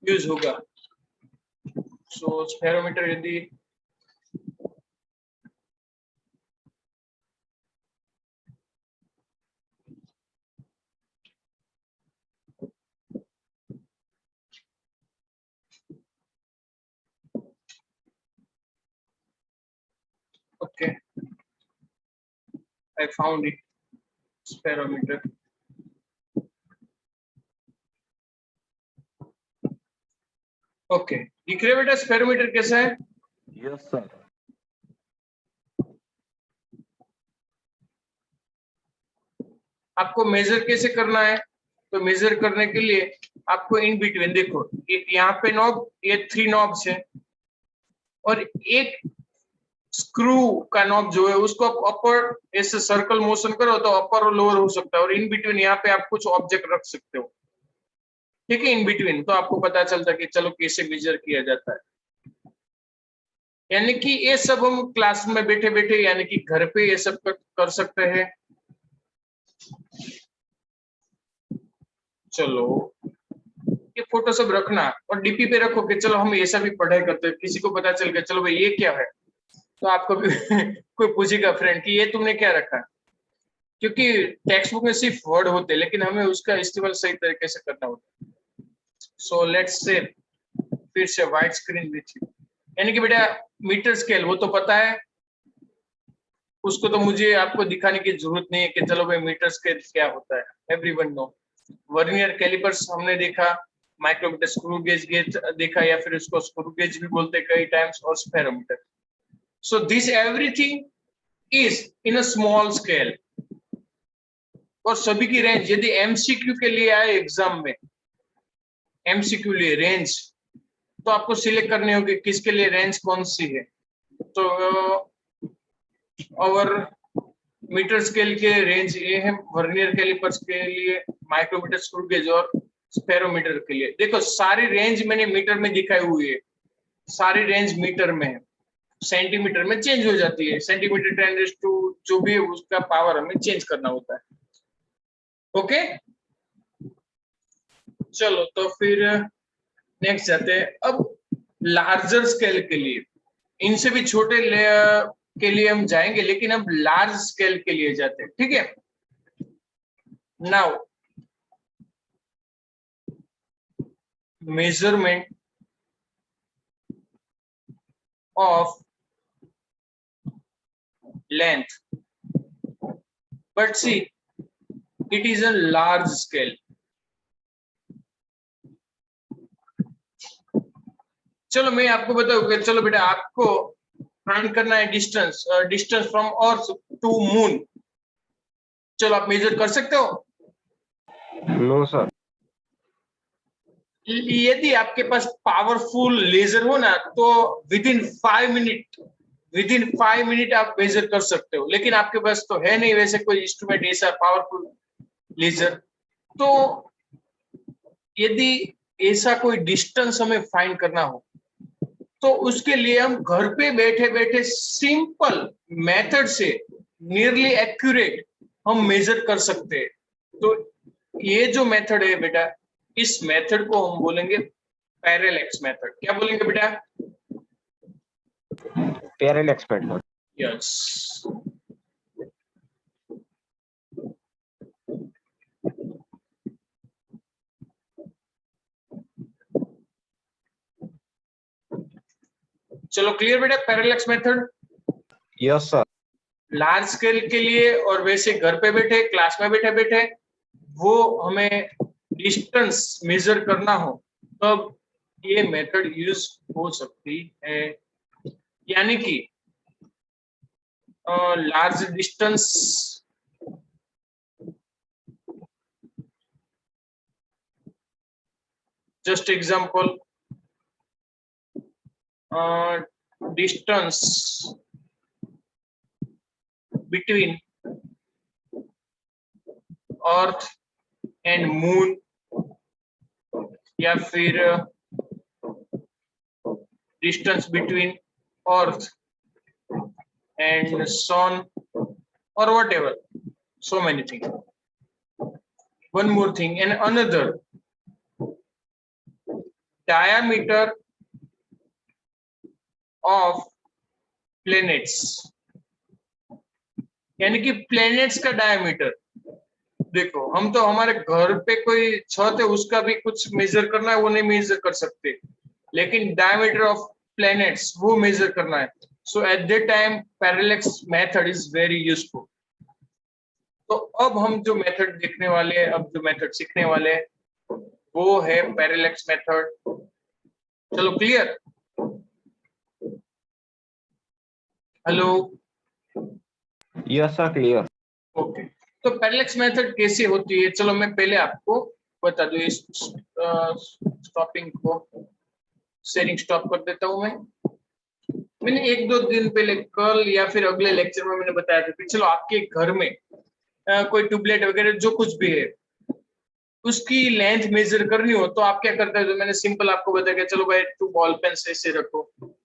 यूज होगा। सो स्फेरोमीटर यदि Okay, I found it. Spirometer. Okay, दिख रहा है बेटा स्पेरोमीटर कैसा है? Yes, sir. आपको मेजर कैसे करना है? तो मेजर करने के लिए आपको इन बिटवीन देखो, एक यहाँ पे नॉब, ये 3 नॉब्स है और एक स्क्रू का नॉब जो है उसको आप अपर ऐसे सर्कल मोशन करो तो अपर और लोअर हो सकता है, और इन बिटवीन यहाँ पे आप कुछ ऑब्जेक्ट रख सकते हो, ठीक है, इन बिटवीन, तो आपको पता चलता है कि चलो कैसे मेजर किया जाता है। यानी कि ये सब हम क्लास में बैठे बैठे यानी कि घर पे ये सब कर सकते हैं। चलो ये फोटो सब रखना और डीपी पे रखो कि चलो हम ऐसा भी पढ़ाई करते हैं, किसी को पता चल गया चलो भाई ये क्या है, तो आपको भी कोई पूछेगा फ्रेंड कि ये तुमने क्या रखा, क्योंकि टेक्स्ट बुक में सिर्फ वर्ड होते हैं लेकिन हमें उसका इस्तेमाल सही तरीके से करना होता है। सो लेट्स से फिर से वाइड स्क्रीन देखिए, यानी कि बेटा मीटर स्केल वो तो पता है, उसको तो मुझे आपको दिखाने की जरूरत नहीं है कि चलो भाई मीटर स्केल क्या होता है, एवरीवन नो। वर्नियर कैलिपर्स हमने देखा, माइक्रोमीटर स्क्रू गेज देखा, या फिर उसको स्क्रू गेज भी बोलते हैं कई टाइम्स, और spherometer. So this everything is in a small scale, और सभी की रेंज यदि एमसीक्यू के लिए आए एग्जाम में, एमसीक्यू लिए रेंज, तो आपको सिलेक्ट करनी होगी किसके लिए रेंज कौन सी है। तो और मीटर स्केल के रेंज ये है, वर्नियर कैलिपर्स के लिए, माइक्रोमीटर स्क्रू गेज और स्पेरोमीटर के लिए। देखो सारी रेंज मैंने मीटर में दिखाई हुई है, सारी रेंज मीटर में है, सेंटीमीटर में चेंज हो जाती है, सेंटीमीटर 10⁻² जो भी है उसका पावर हमें चेंज करना होता है। ओके चलो तो फिर नेक्स्ट जाते हैं। अब लार्जर स्केल के लिए, इनसे भी छोटे के लिए हम जाएंगे, लेकिन अब लार्ज स्केल के लिए जाते हैं, ठीक है। Now measurement of length, but see it is a large scale. चलो मैं आपको बताऊं कि चलो बेटा आपको फाइंड करना है distance, distance from earth to moon. चलो आप मेजर कर सकते हो? No, sir. यदि आपके पास पावरफुल लेजर हो ना तो विदिन 5 मिनट आप मेजर कर सकते हो, लेकिन आपके पास तो है नहीं वैसे कोई इंस्ट्रूमेंट ऐसा पावरफुल लेजर। तो यदि ऐसा कोई डिस्टेंस हमें फाइंड करना हो तो उसके लिए हम घर पे बैठे बैठे सिंपल मेथड से नियरली एक्यूरेट हम मेजर कर सकते हैं। तो ये जो मेथड है बेटा, इस मेथड को हम बोलेंगे पैरेलैक्स मेथड। क्या बोलेंगे बेटा? Parallax method. यस। चलो क्लियर बेटा parallax method? Yes, sir. Large scale के लिए और वैसे घर पे बैठे क्लास में बैठे बैठे वो हमें डिस्टेंस मेजर करना हो तब ये मेथड यूज हो सकती है। यानी कि large distance just example, distance between earth and moon, या फिर डिस्टेंस बिटवीन अर्थ एंड सन, और what ever, so many things. One more thing, and another diameter of planets, यानी कि प्लैनेट्स का डायमीटर। देखो हम तो हमारे घर पे कोई छत है उसका भी कुछ मेजर करना है वो नहीं मेजर कर सकते, लेकिन डायमीटर ऑफ प्लैनेट्स वो मेजर करना है। So at that time parallax method is very useful. तो अब हम जो मेथड देखने वाले हैं, अब जो मेथड सीखने वाले हैं वो है पैरेलैक्स मेथड. चलो clear? Hello. Yes, sir. Clear. Okay. तो पैरेलैक्स मेथड कैसे होती है, चलो मैं पहले आपको बता दूं. इस स्टॉपिंग को शेयरिंग स्टॉप कर देता हूं मैं. मैंने 1-2 दिन पहले कल या फिर अगले लेक्चर में मैंने बताया था कि चलो आपके घर में कोई ट्यूबलाइट वगैरह जो कुछ भी है उसकी लेंथ मेजर करनी हो तो आप क्या करते हैं. तो मैंने सिंपल आपको बताया चलो भाई 2 बॉल पेन ऐसे रखो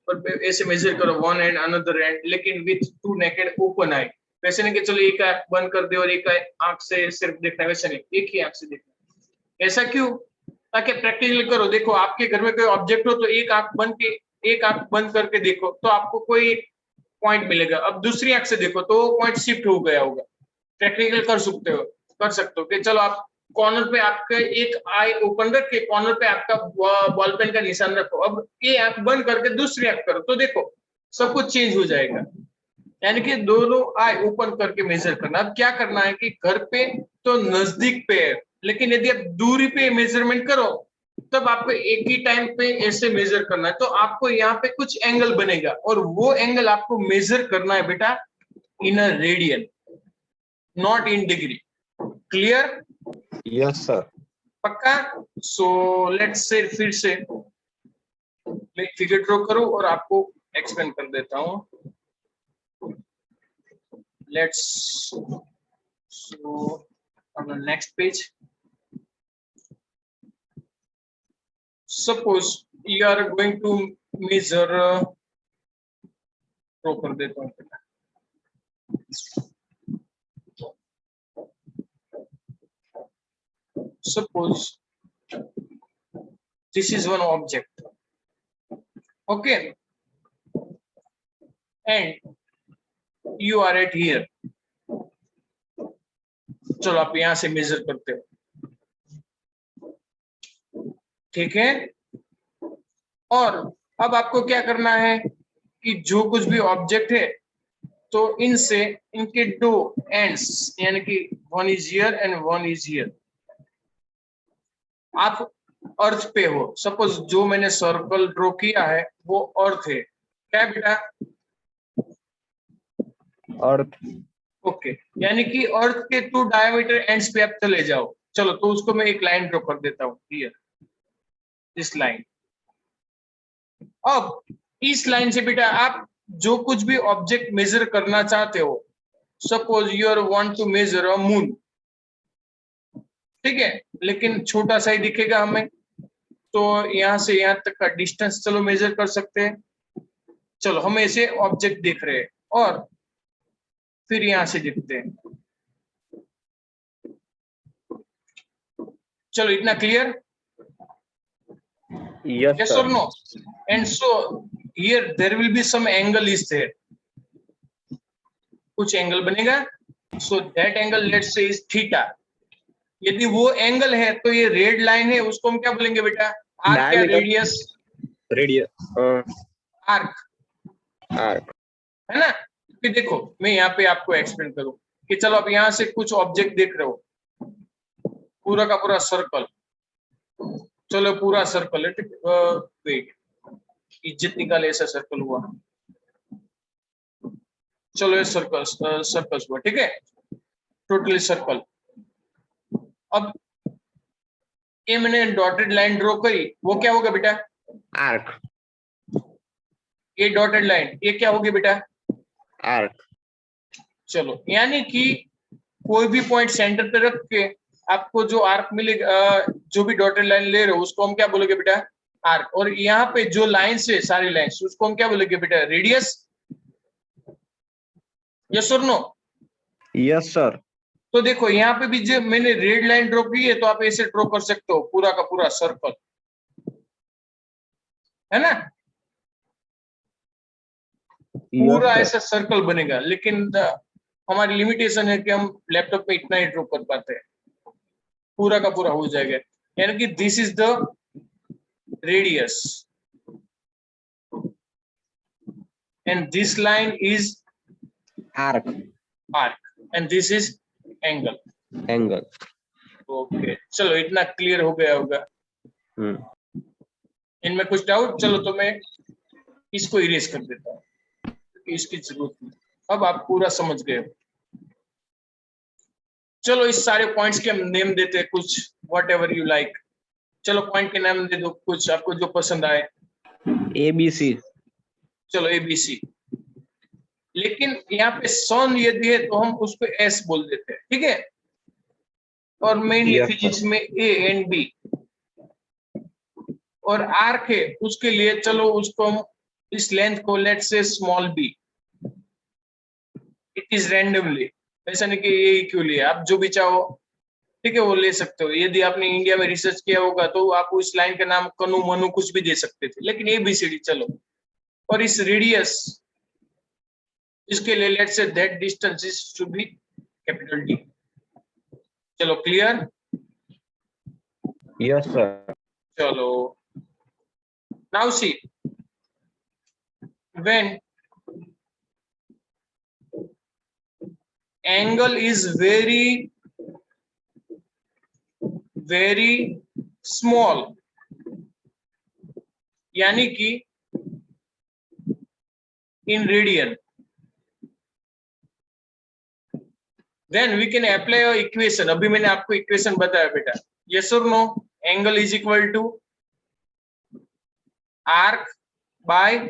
और ऐसे मेजर करो वन एंड अनदर एंड, लेकिन विथ 2 नेकेड ओपन आई. वैसे नहीं कि चलो एक आंख बंद कर दे और एक आंख से सिर्फ देखना है, वैसे नहीं, एक ही आंख से देखना. ऐसा क्यों? ताकि प्रैक्टिकली करो. देखो आपके घर में कोई ऑब्जेक्ट हो तो एक आंख बंद करके देखो तो आपको कोई पॉइंट मिलेगा. अब दूसरी आंख से देखो तो वो पॉइंट शिफ्ट हो गया होगा. प्रैक्टिकल कर सकते हो कि चलो आप कॉर्नर पे आपका एक आई ओपन रख के कॉर्नर पे आपका बॉल पेन का निशान रखो. अब ये आंख बंद करके दूसरी आंख करो तो देखो सब कुछ चेंज हो जाएगा. यानी कि दोनों आई ओपन करके मेजर करना. अब क्या करना है कि घर पे तो नजदीक पे है, लेकिन यदि आप दूरी पे मेजरमेंट करो तब आपको एक ही टाइम पे ऐसे मेजर करना है. तो आपको यहाँ पे कुछ एंगल बनेगा और वो एंगल आपको मेजर करना है बेटा in a radian, not in degree. Clear? Yes, sir. पक्का? सो लेट्स से फिर से मैं फिगर ड्रॉ करूं और आपको एक्सप्लेन कर देता हूं. Let's so on the next page. Suppose you are going to measure, draw कर देता हूं. Suppose this is one object, okay, and you are at here. चलो आप यहां से मेजर करते हो, ठीक है. और अब आपको क्या करना है कि जो कुछ भी ऑब्जेक्ट है तो इनसे इनके 2 एंड्स यानी कि one is here and one is here. आप अर्थ पे हो. सपोज जो मैंने सर्कल ड्रॉ किया है वो अर्थ है. क्या है बेटा? Earth. ओके. यानी कि अर्थ के 2 डायमीटर एंड्स पे आप चले जाओ. चलो तो उसको मैं एक लाइन ड्रॉ कर देता हूँ हियर, इस लाइन. अब इस लाइन से बेटा आप जो कुछ भी ऑब्जेक्ट मेजर करना चाहते हो, suppose you are want to measure a moon, ठीक है, लेकिन छोटा सा ही दिखेगा हमें, तो यहां से यहां तक का डिस्टेंस चलो मेजर कर सकते हैं. चलो हम ऐसे ऑब्जेक्ट देख रहे हैं और फिर यहां से देखते हैं. चलो इतना clear? Yes, Yes sir. or no? And so here there will be some angle is there. कुछ एंगल बनेगा. So that angle let's say is theta. यदि वो एंगल है तो ये रेड लाइन है, उसको हम क्या बोलेंगे बेटा? आर्क या Diameter. Radius? Radius. Arc, Arc. है ना. फिर देखो मैं यहाँ पे आपको एक्सप्लेन करूं कि चलो आप यहाँ से कुछ ऑब्जेक्ट देख रहे हो, पूरा का पूरा सर्कल. चलो पूरा सर्कल है, वेट, इज्जत निकाले ऐसा सर्कल हुआ. चलो ये सर्कल हुआ, ठीक है, टोटली सर्कल. अब ये मैंने डॉटेड लाइन ड्रॉ करी, वो क्या होगा बेटा? Arc. ये डॉटेड लाइन ये क्या होगी बेटा? Arc. चलो यानी कि कोई भी पॉइंट सेंटर पे रख के आपको जो आर्क मिलेगा, जो भी डॉटेड लाइन ले रहे हो उसको हम क्या बोलेंगे बेटा? आर्क. और यहाँ पे जो लाइंस है सारी लाइंस उसको हम क्या बोलेंगे बेटा? रेडियस. यस और नो? Yes, sir. तो देखो यहाँ पे भी जो मैंने रेड लाइन ड्रॉ की है तो आप ऐसे ड्रॉ कर सकते हो पूरा का पूरा सर्कल, है ना. पूरा Yes, sir. ऐसा सर्कल बनेगा, लेकिन हमारी लिमिटेशन है कि हम लैपटॉप में इतना ही ड्रॉ कर पाते हैं. पूरा का पूरा हो जाएगा. यानी कि this is the radius. and this line is arc, arc and this is angle. angle. Okay चलो इतना क्लियर हो गया होगा. इनमें कुछ डाउट? चलो तो मैं इसको इरेज कर देता हूँ, इसकी जरूरत नहीं. अब आप पूरा समझ गए हो. चलो इस सारे पॉइंट्स के हम नेम देते हैं कुछ, वॉट एवर यू लाइक. चलो पॉइंट के नाम दे दो कुछ आपको जो पसंद आए. ABC. चलो ABC. लेकिन यहाँ पे सन यदि है तो हम उसको एस बोल देते हैं, ठीक है. और मेनली Yes, फिजिक्स में ए एंड बी. और आर्क है उसके लिए चलो उसको हम इस लेंथ को let's say small b. It is randomly, ऐसा नहीं कि ये क्यों लिया, आप जो भी चाहो ठीक है वो ले सकते हो. यदि आपने इंडिया में रिसर्च किया होगा तो आप उस लाइन का नाम कनु मनु कुछ भी दे सकते थे, लेकिन ABCD चलो. और इस रेडियस इसके लिए let's say that distance is to be capital D. चलो क्लियर? Yes, sir. चलो now see, when angle is very small, यानी कि in radian, then we can apply a equation. अभी मैंने आपको इक्वेशन बताया बेटा. yes or no? angle is equal to arc by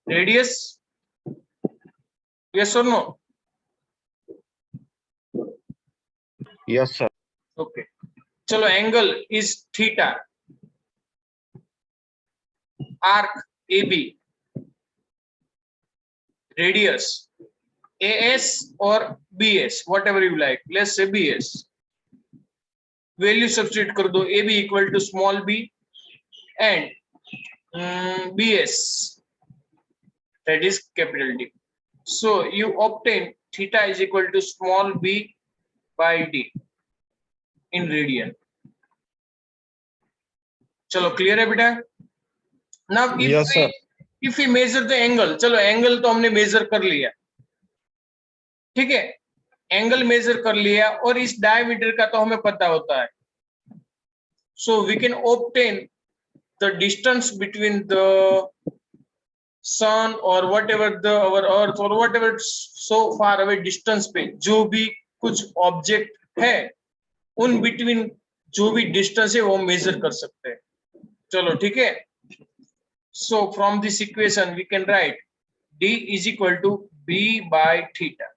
radius. yes or no? Yes, sir. okay चलो angle is theta, arc AB, radius AS और BS, whatever you like. Let's say BS. Value substitute कर दो. AB equal to small b and BS that is capital D. So you obtain theta is equal to small b by D in radian. चलो clear है बेटा? Now Yes, sir. if we measure the angle, चलो angle तो हमने major कर लिया, ठीक है. एंगल मेजर कर लिया और इस डायमीटर का तो हमें पता होता है. So we can obtain the distance between the sun or whatever the our earth or whatever so far away distance पे जो भी कुछ ऑब्जेक्ट है उन बिटवीन जो भी डिस्टेंस है वो मेजर कर सकते हैं. चलो ठीक है. So from this equation we can write D is equal to B by theta.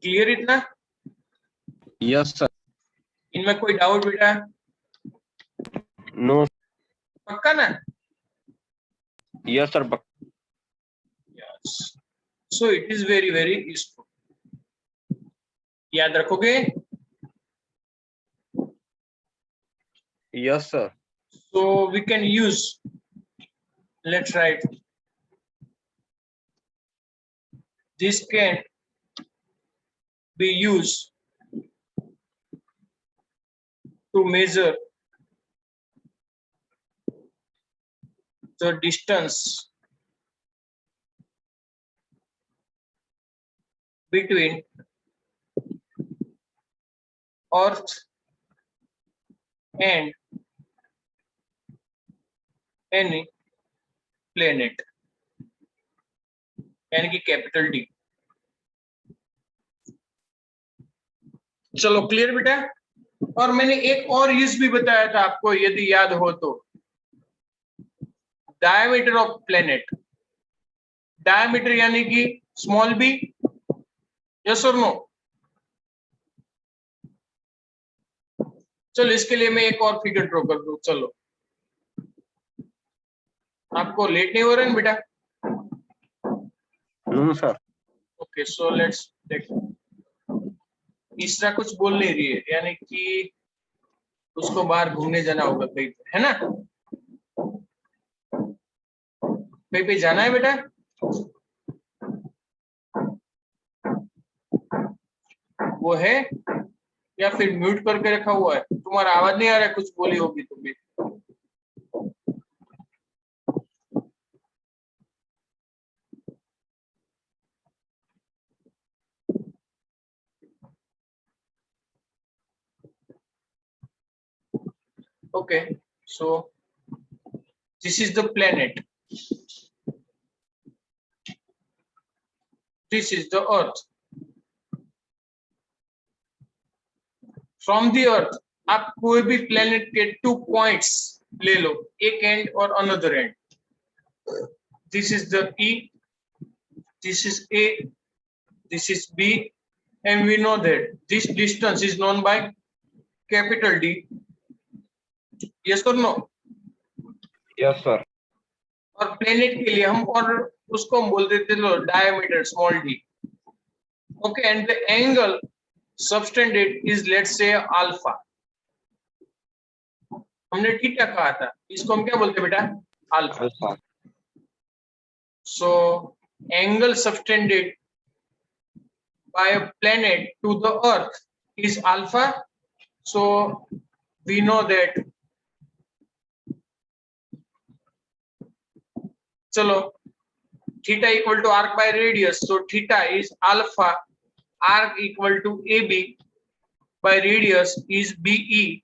Clear इतना? Yes, sir. इनमें कोई डाउट बेटा? No. पक्का ना? Yes, sir. Yes. So it is very useful. याद रखोगे? Yes, sir. So we can use, let's write, this can be used to measure the distance between Earth and any planet, यानी कि capital D. चलो clear बेटा? और मैंने एक और यूज भी बताया था आपको यदि याद हो तो, डायमीटर ऑफ प्लेनेट. डायमीटर यानी कि स्मॉल b. यस और नो? चलो इसके लिए मैं एक और फिगर ड्रॉ कर दूं. चलो आपको लेट नहीं हो रहा है बेटा? No, sir. Okay so let's take. तीसरा कुछ बोल नहीं रही है, यानी कि उसको बाहर घूमने जाना होगा कहीं पे, है ना? कहीं पे जाना है बेटा? वो है या फिर म्यूट करके रखा हुआ है? तुम्हारा आवाज नहीं आ रहा है, कुछ बोली होगी तुम भी। Okay, so this is the planet. This is the Earth. From the Earth, आप कोई भी planet के 2 points ले लो, एक end और another end. This is the E, this is A, this is B, and we know that this distance is known by capital D. Yes or no? Yes, sir. और planet के लिए हम और उसको हम बोल देते लो diameter small d. Okay, and the angle subtended is, let's say, alpha. हमने थीटा कहा था, इसको हम क्या बोलते हैं बेटा? Alpha. Alpha. So angle subtended by a planet to the earth is alpha. So we know that, चलो, theta equal to arc by radius, so theta is alpha, arc equal to AB by radius is BE.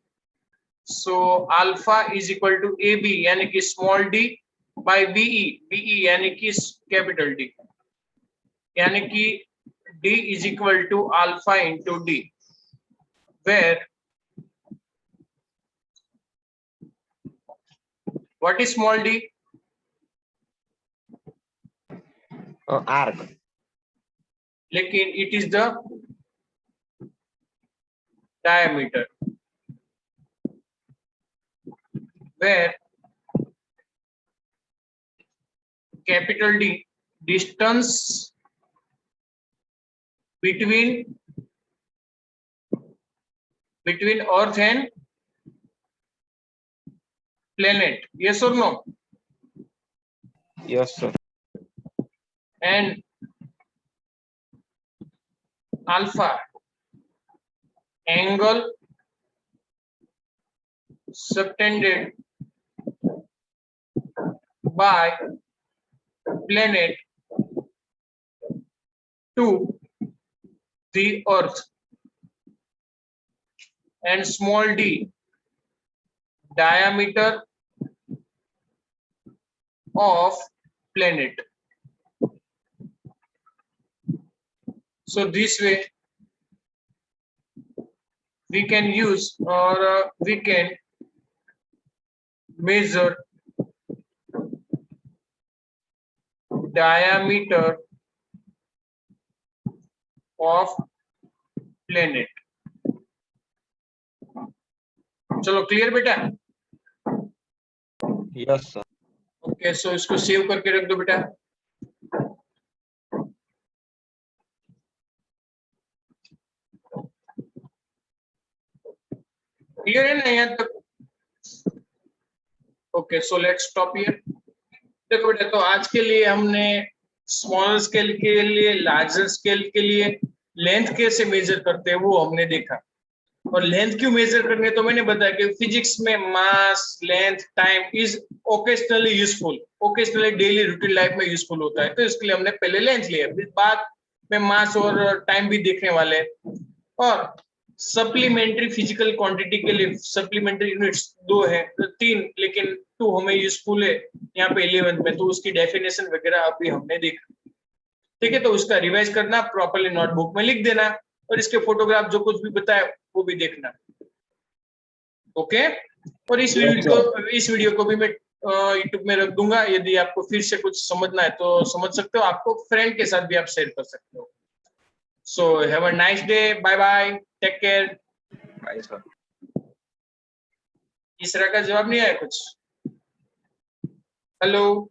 So alpha is equal to AB यानी कि small d by BE, BE यानी कि capital D, यानी कि D is equal to alpha into D, where what is small d? Arc. लेकिन it is the diameter, where capital D, distance between earth and planet. Yes or no? Yes, sir. And alpha, angle subtended by planet to the earth, and small d, diameter of planet. So this way we can use, or we can measure diameter of planet. चलो clear बेटा? Yes, sir. Okay, सो इसको save करके रख दो बेटा. Clear है ना यहाँ तक? Okay, so let's stop here. देखो बेटा, तो आज के लिए हमने स्मॉल स्केल के लिए, लार्जर स्केल के लिए लेंथ कैसे मेजर करते हैं वो हमने देखा. और लेंथ क्यों मेजर करनी है तो मैंने बताया कि फिजिक्स में mass, length, time is occasionally useful, occasionally daily routine life में यूजफुल होता है. तो इसके लिए हमने पहले लेंथ लिया, फिर बाद में मास और टाइम भी देखने वाले हैं. और सप्लीमेंट्री फिजिकल क्वांटिटी के लिए सप्लीमेंट्री यूनिट्स 2 है, 3, लेकिन 2 हमें यूजफुल है यहाँ पे 11th में, तो उसकी डेफिनेशन वगैरह अभी हमने देखा. ठीक है, तो उसका रिवाइज करना, प्रॉपर्ली नोटबुक में लिख देना, और इसके फोटोग्राफ जो कुछ भी बताया वो भी देखना. ओके, और इस वीडियो को भी मैं यूट्यूब में रख दूंगा. यदि आपको फिर से कुछ समझना है तो समझ सकते हो, आपको फ्रेंड के साथ भी आप शेयर कर सकते हो. So have a nice day, bye bye, take care. Bye, sir. तीसरा का जवाब नहीं आया कुछ? हेलो,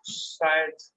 शायद